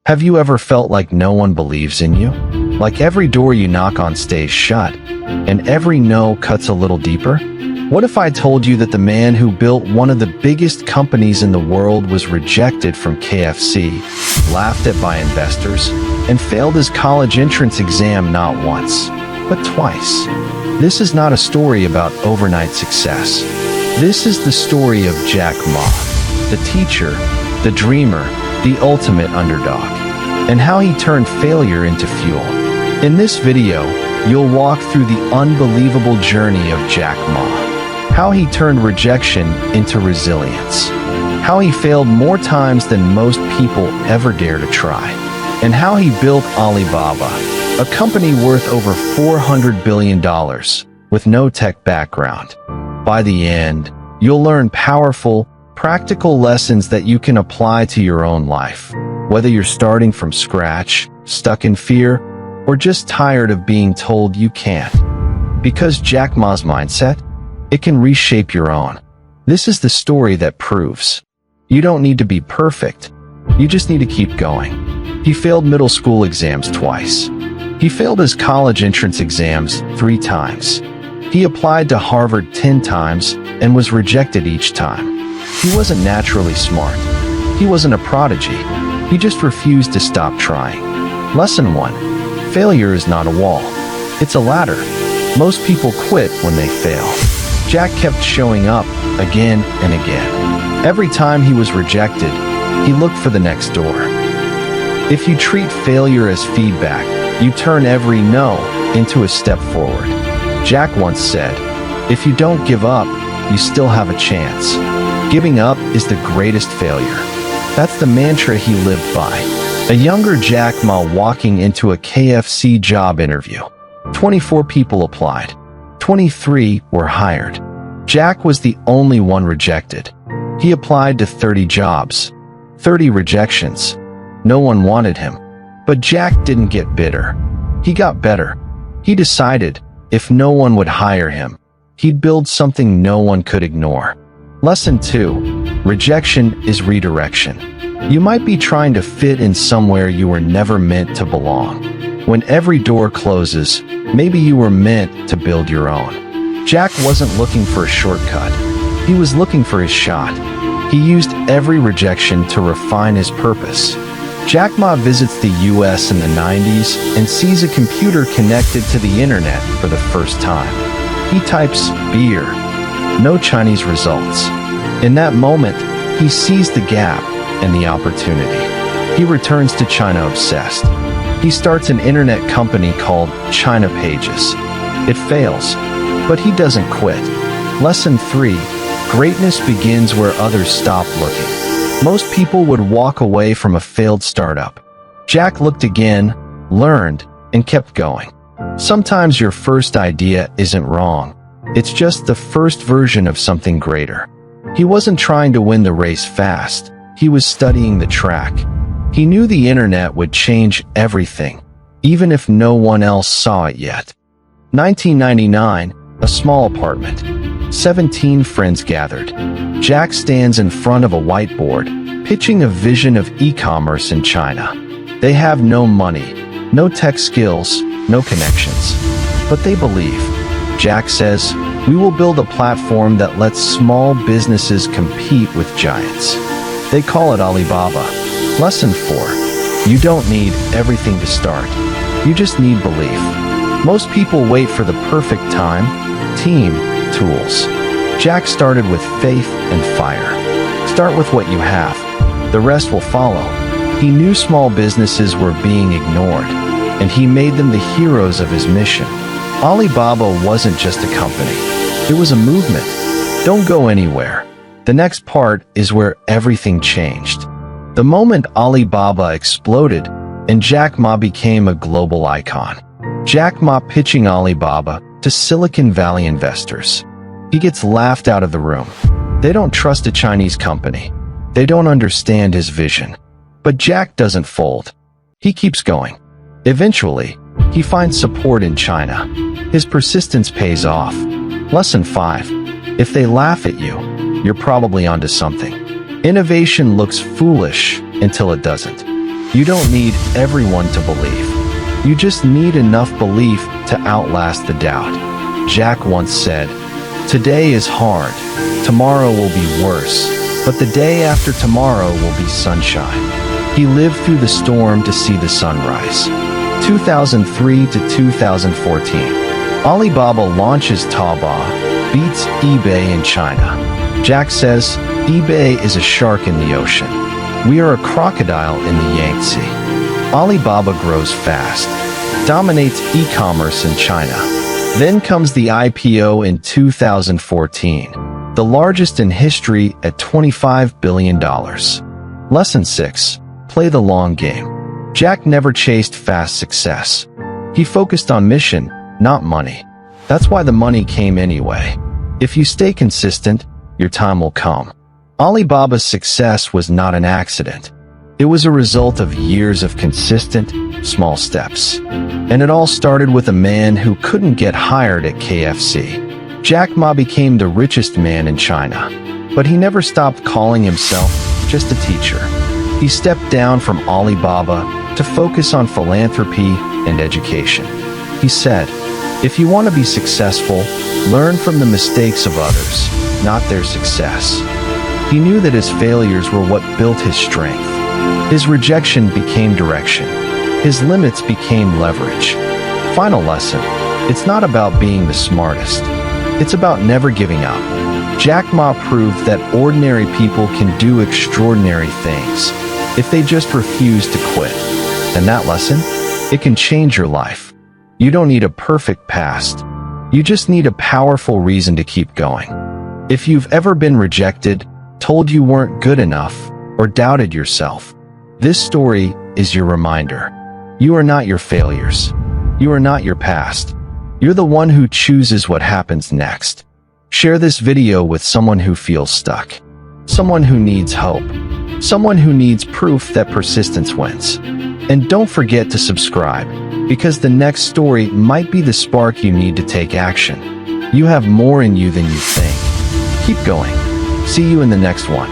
Have you ever felt like no one believes in you? Like every door you knock on stays shut, and every no cuts a little deeper? What if I told you that the man who built one of the biggest companies in the world was rejected from KFC, laughed at by investors, and failed his college entrance exam not once, but twice? This is not a story about overnight success. This is the story of Jack Ma, the teacher, the dreamer, the ultimate underdog, and how he turned failure into fuel. In this video, you'll walk through the unbelievable journey of Jack Ma, how he turned rejection into resilience, how he failed more times than most people ever dare to try, and how he built Alibaba, a company worth over $400 billion with no tech background. By the end, you'll learn powerful, practical lessons that you can apply to your own life, whether you're starting from scratch, stuck in fear, or just tired of being told you can't. Because Jack Ma's mindset, it can reshape your own. This is the story that proves you don't need to be perfect. You just need to keep going. He failed middle school exams twice. He failed his college entrance exams 3 times. He applied to Harvard 10 times and was rejected each time. He wasn't naturally smart. He wasn't a prodigy. He just refused to stop trying. Lesson 1. Failure is not a wall. It's a ladder. Most people quit when they fail. Jack kept showing up again and again. Every time he was rejected, he looked for the next door. If you treat failure as feedback, you turn every no into a step forward. Jack once said, "If you don't give up, you still have a chance." Giving up is the greatest failure. That's the mantra he lived by. A younger Jack Ma walking into a KFC job interview. 24 people applied. 23 were hired. Jack was the only one rejected. He applied to 30 jobs. 30 rejections. No one wanted him. But Jack didn't get bitter. He got better. He decided, if no one would hire him, he'd build something no one could ignore. Lesson 2. Rejection is redirection. You might be trying to fit in somewhere you were never meant to belong. When every door closes, maybe you were meant to build your own. Jack wasn't looking for a shortcut. He was looking for his shot. He used every rejection to refine his purpose. Jack Ma visits the US in the 90s and sees a computer connected to the internet for the first time. He types beer. No Chinese results. In that moment, he sees the gap and the opportunity. He returns to China obsessed. He starts an internet company called China Pages. It fails, but he doesn't quit. Lesson 3. Greatness begins where others stop looking. Most people would walk away from a failed startup. Jack looked again, learned, and kept going. Sometimes your first idea isn't wrong. It's just the first version of something greater. He wasn't trying to win the race fast. He was studying the track. He knew the internet would change everything, even if no one else saw it yet. 1999, a small apartment. 17 friends gathered. Jack stands in front of a whiteboard, pitching a vision of e-commerce in China. They have no money, no tech skills, no connections, but they believe. Jack says, "We will build a platform that lets small businesses compete with giants." They call it Alibaba. Lesson 4. You don't need everything to start. You just need belief. Most people wait for the perfect time, team, tools. Jack started with faith and fire. Start with what you have. The rest will follow. He knew small businesses were being ignored, and he made them the heroes of his mission. Alibaba wasn't just a company. It was a movement. Don't go anywhere. The next part is where everything changed. The moment Alibaba exploded and Jack Ma became a global icon. Jack Ma pitching Alibaba to Silicon Valley investors. He gets laughed out of the room. They don't trust a Chinese company. They don't understand his vision. But Jack doesn't fold. He keeps going. Eventually, he finds support in China. His persistence pays off. Lesson 5. If they laugh at you, you're probably onto something. Innovation looks foolish until it doesn't. You don't need everyone to believe. You just need enough belief to outlast the doubt. Jack once said, "Today is hard, tomorrow will be worse, but the day after tomorrow will be sunshine." He lived through the storm to see the sunrise. 2003 to 2014. Alibaba launches Taobao, beats eBay in China. Jack says, eBay is a shark in the ocean. We are a crocodile in the Yangtze. Alibaba grows fast, dominates e-commerce in China. Then comes the IPO in 2014, the largest in history at $25 billion. Lesson 6. Play the long game. Jack never chased fast success. He focused on mission, not money. That's why the money came anyway. If you stay consistent, your time will come. Alibaba's success was not an accident. It was a result of years of consistent, small steps. And it all started with a man who couldn't get hired at KFC. Jack Ma became the richest man in China. But he never stopped calling himself just a teacher. He stepped down from Alibaba to focus on philanthropy and education. He said, "If you want to be successful, learn from the mistakes of others, not their success." He knew that his failures were what built his strength. His rejection became direction. His limits became leverage. Final lesson: it's not about being the smartest. It's about never giving up. Jack Ma proved that ordinary people can do extraordinary things if they just refuse to quit. And that lesson? It can change your life. You don't need a perfect past. You just need a powerful reason to keep going. If you've ever been rejected, told you weren't good enough, or doubted yourself, this story is your reminder. You are not your failures. You are not your past. You're the one who chooses what happens next. Share this video with someone who feels stuck, someone who needs hope, someone who needs proof that persistence wins. And don't forget to subscribe, because the next story might be the spark you need to take action. You have more in you than you think. Keep going. See you in the next one.